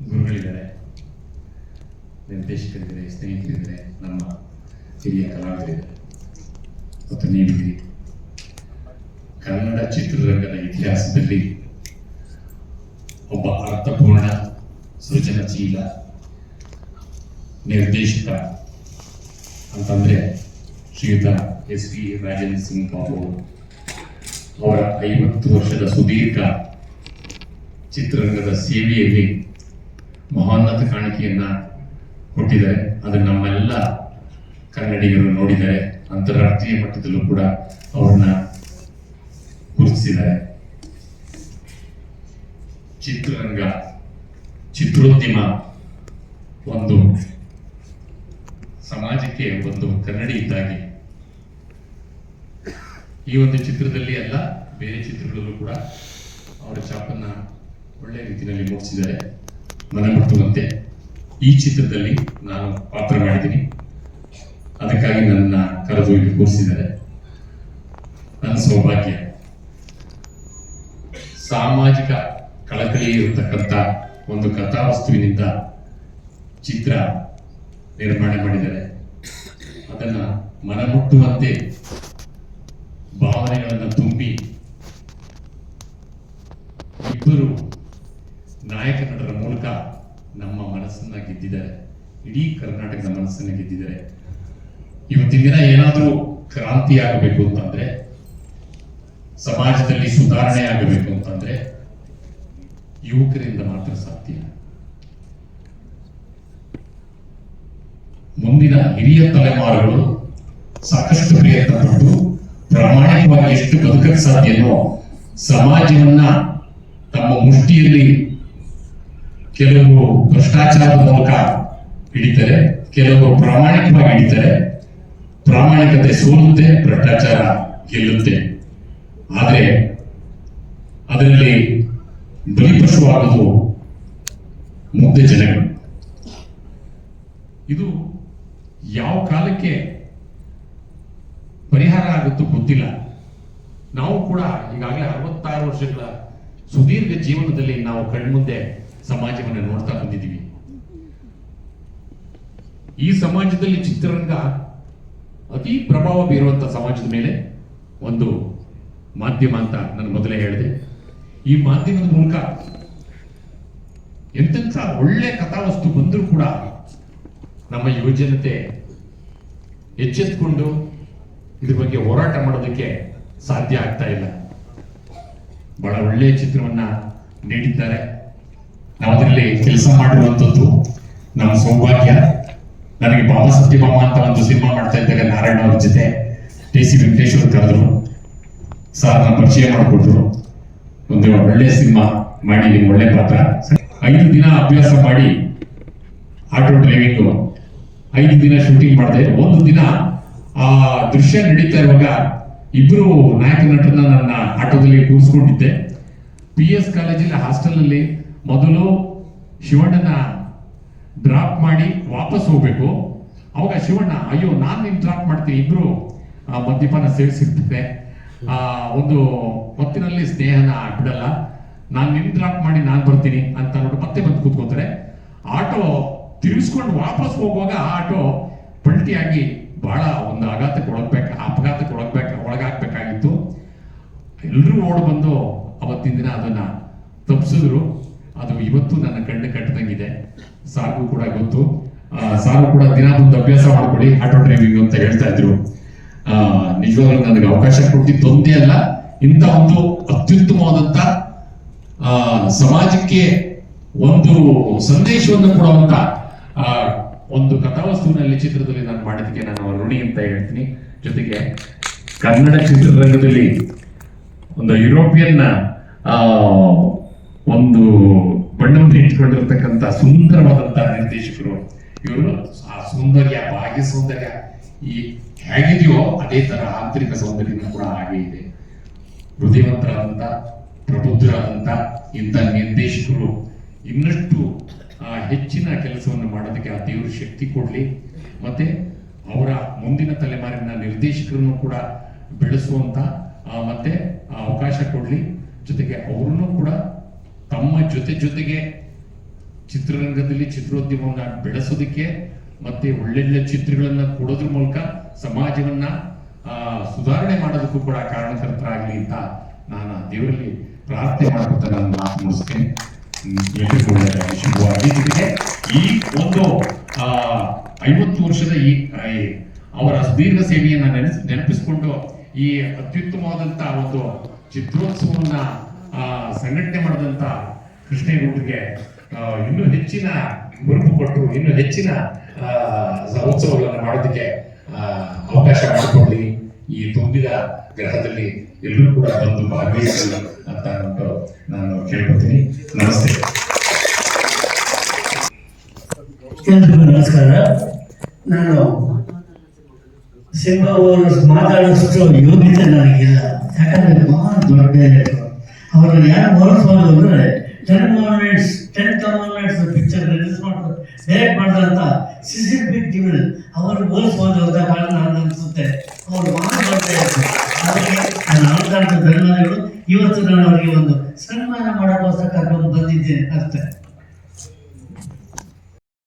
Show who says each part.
Speaker 1: ಗುರುಗಳಿದ್ದಾರೆ, ನಿರ್ದೇಶಕರಿದ್ದಾರೆ, ಸ್ನೇಹಿತರಿದ್ದಾರೆ, ನಮ್ಮ ಹಿರಿಯ ಕಲಾವಿದರಿದ್ದಾರೆ ಮತ್ತು ನೀವಿದ್ದೀರಿ. ಕನ್ನಡ ಚಿತ್ರರಂಗದ ಇತಿಹಾಸದಲ್ಲಿ ಒಬ್ಬ ಅರ್ಥಪೂರ್ಣ, ಸೃಜನಶೀಲ ನಿರ್ದೇಶಕ ಅಂತಂದ್ರೆ ಶ್ರೀಯುತ ಎಸ್.ವಿ. ರಾಜೇಂದ್ರ ಸಿಂಗ್ ಬಾಬು ಅವರ 50 ವರ್ಷದ ಸುದೀರ್ಘ ಚಿತ್ರರಂಗದ ಸೇವೆಯಲ್ಲಿ ಮಹೋನ್ನತ ಕಾಣಿಕೆಯನ್ನ ಕೊಟ್ಟಿದ್ದಾರೆ. ಅದನ್ನು ನಮ್ಮೆಲ್ಲ ಕನ್ನಡಿಗರು ನೋಡಿದ್ದಾರೆ. ಅಂತಾರಾಷ್ಟ್ರೀಯ ಮಟ್ಟದಲ್ಲೂ ಕೂಡ ಅವ್ರನ್ನ ಗುರುತಿಸಿದ್ದಾರೆ. ಚಿತ್ರರಂಗ, ಚಿತ್ರೋದ್ಯಮ ಒಂದು ಸಮಾಜಕ್ಕೆ ಒಂದು ಕನ್ನಡಿ ಇದ್ದಾಗಿ ಈ ಒಂದು ಚಿತ್ರದಲ್ಲಿ ಅಲ್ಲ, ಬೇರೆ ಚಿತ್ರಗಳಲ್ಲೂ ಕೂಡ ಅವರ ಛಾಪನ್ನ ಒಳ್ಳೆ ರೀತಿಯಲ್ಲಿ ಮೂಡಿಸಿದ್ದಾರೆ. ಮನಮುಟ್ಟುವಂತೆ ಈ ಚಿತ್ರದಲ್ಲಿ ನಾನು ಪಾತ್ರ ಮಾಡಿದ್ದೀನಿ. ಅದಕ್ಕಾಗಿ ನನ್ನ ಕರೆದು ಇಲ್ಲಿ ಕೂರಿಸಿದ್ದಾರೆ. ನನ್ನ ಸೌಭಾಗ್ಯ. ಸಾಮಾಜಿಕ ಕಳಕಳಿ ಇರತಕ್ಕಂಥ ಒಂದು ಕಥಾವಸ್ತುವಿನಿಂದ ಚಿತ್ರ ನಿರ್ಮಾಣ ಮಾಡಿದ್ದಾರೆ. ಅದನ್ನ ಮನಮುಟ್ಟುವಂತೆ ಭಾವನೆಗಳನ್ನು ತುಂಬಿ ಇಬ್ಬರು ನಾಯಕ ನಟರ ಮೂಲಕ ನಮ್ಮ ಮನಸ್ಸನ್ನ ಗೆದ್ದಿದ್ದಾರೆ. ಇಡೀ ಕರ್ನಾಟಕದ ಮನಸ್ಸನ್ನ ಗೆದ್ದಿದ್ದಾರೆ. ಇವತ್ತಿನ ದಿನ ಏನಾದರೂ ಕ್ರಾಂತಿ ಆಗಬೇಕು ಅಂತಂದ್ರೆ, ಸಮಾಜದಲ್ಲಿ ಸುಧಾರಣೆ ಆಗಬೇಕು ಅಂತಂದ್ರೆ ಯುವಕರಿಂದ ಮಾತ್ರ ಸಾಧ್ಯ. ಮುಂದಿನ ಹಿರಿಯ ತಲೆಮಾರುಗಳು ಸಾಕಷ್ಟು ಪ್ರಯತ್ನ ಪಟ್ಟು ಪ್ರಾಮಾಣಿಕವಾಗಿ ಎಷ್ಟು ಬದುಕಕ್ಕೆ ಸಾಧ್ಯನೋ ಸಮಾಜವನ್ನ ತಮ್ಮ ಮುಷ್ಟಿಯಲ್ಲಿ ಕೆಲವರು ಭ್ರಷ್ಟಾಚಾರದ ಮೂಲಕ ಹಿಡಿತಾರೆ, ಕೆಲವರು ಪ್ರಾಮಾಣಿಕವಾಗಿ ಹಿಡಿತಾರೆ. ಪ್ರಾಮಾಣಿಕತೆ ಸೋಲುತ್ತೆ, ಭ್ರಷ್ಟಾಚಾರ ಗೆಲ್ಲುತ್ತೆ. ಆದರೆ ಅದರಲ್ಲಿ ಬಲಿಪಶುವಾಗುವುದು ಮುಗ್ಧ ಜನಗಳು. ಇದು ಯಾವ ಕಾಲಕ್ಕೆ ಪರಿಹಾರ ಆಗುತ್ತೋ ಗೊತ್ತಿಲ್ಲ. ನಾವು ಕೂಡ ಈಗಾಗಲೇ 66 ವರ್ಷಗಳ ಸುದೀರ್ಘ ಜೀವನದಲ್ಲಿ ನಾವು ಕಣ್ಮುಂದೆ ಸಮಾಜವನ್ನು ನೋಡ್ತಾ ಬಂದಿದ್ದೀವಿ. ಈ ಸಮಾಜದಲ್ಲಿ ಚಿತ್ರರಂಗ ಅತಿ ಪ್ರಭಾವ ಬೀರುವಂತ ಸಮಾಜದ ಮೇಲೆ ಒಂದು ಮಾಧ್ಯಮ ಅಂತ ನಾನು ಮೊದಲೇ ಹೇಳಿದೆ. ಈ ಮಾಧ್ಯಮದ ಮೂಲಕ ಎಂತೆಂಥ ಒಳ್ಳೆ ಕಥಾವಸ್ತು ಬಂದರೂ ಕೂಡ ನಮ್ಮ ಯುವಜನತೆ ಎಚ್ಚೆತ್ತುಕೊಂಡು ಇದ್ರ ಬಗ್ಗೆ ಹೋರಾಟ ಮಾಡೋದಕ್ಕೆ ಸಾಧ್ಯ ಆಗ್ತಾ ಇಲ್ಲ. ಬಹಳ ಒಳ್ಳೆಯ ಚಿತ್ರವನ್ನ ನೀಡಿದ್ದಾರೆ. ನಾವು ಅದರಲ್ಲಿ ಕೆಲಸ ಮಾಡಿರುವಂಥದ್ದು ನಮ್ಮ ಸೌಭಾಗ್ಯ. ನನಗೆ ಬಾಬಾ ಸತ್ಯಭಾಮ ಅಂತ ಒಂದು ಸಿನಿಮಾ ಮಾಡ್ತಾ ಇದ್ದಾಗ ನಾರಾಯಣ ಅವ್ರ ಜೊತೆ ಟಿ.ಸಿ. ವೆಂಕಟೇಶ್ವರ್ ಕರೆದ್ರು, ಸಾರ್ನ ಪರಿಚಯ ಮಾಡಿಕೊಟ್ರು. ಒಂದು ಒಳ್ಳೆ ಸಿನಿಮಾ ಮಾಡಿ, ನಿಮ್ಗೆ ಒಳ್ಳೆ ಪಾತ್ರ. 5 ದಿನ ಅಭ್ಯಾಸ ಮಾಡಿ ಆಟೋ ಡ್ರೈವಿಂಗು 5 ದಿನ ಶೂಟಿಂಗ್ ಮಾಡಿದೆ. ಒಂದು ದಿನ ಆ ದೃಶ್ಯ ನಡೀತಾ ಇರುವಾಗ ಇಬ್ರು ನಾಯಕ ನಟರನ್ನ ನನ್ನ ಆಟೋದಲ್ಲಿ ಕೂರಿಸ್ಕೊಂಡಿದ್ದೆ. PS ಕಾಲೇಜಲ್ಲಿ ಹಾಸ್ಟೆಲ್ನಲ್ಲಿ ಮೊದಲು ಶಿವಣ್ಣನ ಡ್ರಾಪ್ ಮಾಡಿ ವಾಪಸ್ ಹೋಗ್ಬೇಕು. ಅವಾಗ ಶಿವಣ್ಣ, ಅಯ್ಯೋ ನಾನು ನಿನ್ ಡ್ರಾಪ್ ಮಾಡ್ತೀನಿ, ಇಬ್ರು ಮದ್ಯಪಾನ ಸೇವಿಸಿರ್ತದೆ, ಒಂದು ಹೊತ್ತಿನಲ್ಲಿ ಸ್ನೇಹನ ಬಿಡಲ್ಲ, ನಾನು ನಿನ್ ಡ್ರಾಪ್ ಮಾಡಿ ನಾನು ಬರ್ತೀನಿ ಅಂತ ನೋಡಿ ಮತ್ತೆ ಬಂದು ಕೂತ್ಕೋತಾರೆ. ಆಟೋ ತಿರುಗಿಸ್ಕೊಂಡು ವಾಪಸ್ ಹೋಗುವಾಗ ಆಟೋ ಪಲ್ಟಿಯಾಗಿ ಬಹಳ ಒಂದು ಅಪಘಾತಕ್ಕೆ ಒಳಗಾಗ್ಬೇಕಾಗಿತ್ತು. ಎಲ್ಲರೂ ಓಡ್ ಬಂದು ಅವತ್ತಿನ ದಿನ ಅದನ್ನ ತಪ್ಪಿಸಿದ್ರು. ಅದು ಇವತ್ತು ನನ್ನ ಕಣ್ಣು ಕಟ್ಟದಂಗಿದೆ. ಸಾರ್ಗೂ ಕೂಡ ಗೊತ್ತು. ಸಾರು ಕೂಡ ದಿನ ಒಂದು ಅಭ್ಯಾಸ ಮಾಡ್ಕೊಳ್ಳಿ ಆಟೋ ಡ್ರೈವಿಂಗ್ ಅಂತ ಹೇಳ್ತಾ ಇದ್ರು. ನಿಜವಾಗ್ಲೂ ನನಗೆ ಅವಕಾಶ ಕೊಟ್ಟಿದ್ದು ಒಂದೇ ಅಲ್ಲ, ಇಂಥ ಒಂದು ಅತ್ಯುತ್ತಮವಾದಂತ ಸಮಾಜಕ್ಕೆ ಒಂದು ಸಂದೇಶವನ್ನು ಕೊಡುವಂತ ಒಂದು ಕಥಾವಸ್ತುವಿನಲ್ಲಿ ಚಿತ್ರದಲ್ಲಿ ನಾನು ಮಾಡಿದ್ದಕ್ಕೆ ನಾನು ಋಣಿ ಅಂತ ಹೇಳ್ತೀನಿ. ಜೊತೆಗೆ ಕನ್ನಡ ಚಿತ್ರರಂಗದಲ್ಲಿ ಒಂದು ಯುರೋಪಿಯನ್ ಒಂದು ಬಣ್ಣವನ್ನು ಇಟ್ಕೊಂಡಿರ್ತಕ್ಕಂಥ ಸುಂದರವಾದಂತ ನಿರ್ದೇಶಕರು ಇವರು. ಆ ಸೌಂದರ್ಯ, ಬಾಹ್ಯ ಸೌಂದರ್ಯ ಈ ಹೇಗಿದೆಯೋ ಅದೇ ತರ ಆಂತರಿಕ ಸೌಂದರ್ಯ ಕೂಡ ಹಾಗೆ ಇದೆ. ಹೃದಯವಂತರಾದಂತ, ಪ್ರಬುದ್ಧರಾದಂತ ಇಂಥ ನಿರ್ದೇಶಕರು ಇನ್ನಷ್ಟು ಹೆಚ್ಚಿನ ಕೆಲಸವನ್ನು ಮಾಡೋದಕ್ಕೆ ಆ ದೇವರು ಶಕ್ತಿ ಕೊಡ್ಲಿ. ಮತ್ತೆ ಅವರ ಮುಂದಿನ ತಲೆಮಾರಿನ ನಿರ್ದೇಶಕರನ್ನು ಕೂಡ ಬೆಳೆಸುವಂತ ಮತ್ತೆ ಅವಕಾಶ ಕೊಡ್ಲಿ. ಜೊತೆಗೆ ಅವರನ್ನು ಕೂಡ ತಮ್ಮ ಜೊತೆಗೆ ಚಿತ್ರರಂಗದಲ್ಲಿ ಚಿತ್ರೋದ್ಯಮವನ್ನ ಬೆಳೆಸೋದಕ್ಕೆ ಮತ್ತೆ ಒಳ್ಳೊಳ್ಳೆ ಚಿತ್ರಗಳನ್ನ ಕೊಡೋದ್ರ ಮೂಲಕ ಸಮಾಜವನ್ನ ಸುಧಾರಣೆ ಮಾಡೋದಕ್ಕೂ ಕೂಡ ಕಾರಣಕರ್ತರಾಗಲಿ ಅಂತ ನಾನು ದೇವರಲ್ಲಿ ಪ್ರಾರ್ಥನೆ ಮಾಡ್ಕೊತಾ ನಾನು ಮಾತು ಮುಗಿಸ್ತೇನೆ. ಎಲ್ರಿಗೂ ಒಳ್ಳೆಯದಾಗಲಿ, ಶುಭವಾಗಿ. ಜೊತೆಗೆ ಈ ಒಂದು 50 ವರ್ಷದ ಈ ಅವರ ಸುದೀರ್ಘ ಸೇವೆಯನ್ನ ನೆನಪಿಸಿಕೊಂಡು ಈ ಅತ್ಯುತ್ತಮವಾದಂತ ಒಂದು ಚಿತ್ರೋತ್ಸವವನ್ನ ಸಂಘಟನೆ ಮಾಡಿದಂತ ಕೃಷ್ಣೇಗೌಡರಿಗೆ ಇನ್ನೂ ಹೆಚ್ಚಿನ ಹುರುಪು ಕೊಟ್ಟು ಇನ್ನೂ ಹೆಚ್ಚಿನ ಉತ್ಸವಗಳನ್ನು ಮಾಡೋದಕ್ಕೆ ಅವಕಾಶ ಮಾಡಿಕೊಡ್ಲಿ. ಈ ತುಂಬಿದ ಗ್ರಹದಲ್ಲಿ ಎಲ್ಲರೂ ಕೂಡ ಬಂದು ಭಾಗವಹಿಸಲಿ ಅಂತ ನಾನು ಕೇಳ್ಕೊತೀನಿ. ನಮಸ್ತೆ.
Speaker 2: ಎಲ್ರಿಗೂ ನಮಸ್ಕಾರ. ನಾನು ಸಿಂಹ ಅವರು ಮಾತಾಡೋಷ್ಟು ಯೋಗ್ಯತೆ ನನಗಿಲ್ಲ. ಯಾಕಂದ್ರೆ ಬಹಳ ದೊಡ್ಡ ಅವರು ಯಾರು ಹೋಲಿಸ್ಬೋದು ಅಂದ್ರೆ 10 Commandments ಪಿಕ್ಚರ್ ರಿಲೀಸ್ ಮಾಡ್ತಾರೆ, ಡೈರೆಕ್ಟ್ ಮಾಡಿದಂತ ಬಿಗ್ ಡಿವಿಲ್ ಅವರು ಹೋಲಿಸ್ಬೋದು ಅಂತ ನಾನು ಅನಿಸುತ್ತೆ. ಅವರು ಮಾತಾಡ್ತಾ ಇರ್ತಾರೆ. ಅದಕ್ಕೆ ನಾನು ಆಳ್ಕಾಂತ ಧನ್ಯವಾದಗಳು. ಇವತ್ತು ನಾನು ಅವರಿಗೆ ಒಂದು ಸನ್ಮಾನ ಮಾಡೋಕ್ಕೋಸ್ಕರ ಕರ್ಕೊಂಡು ಬಂದಿದ್ದೇನೆ ಅಷ್ಟೇ.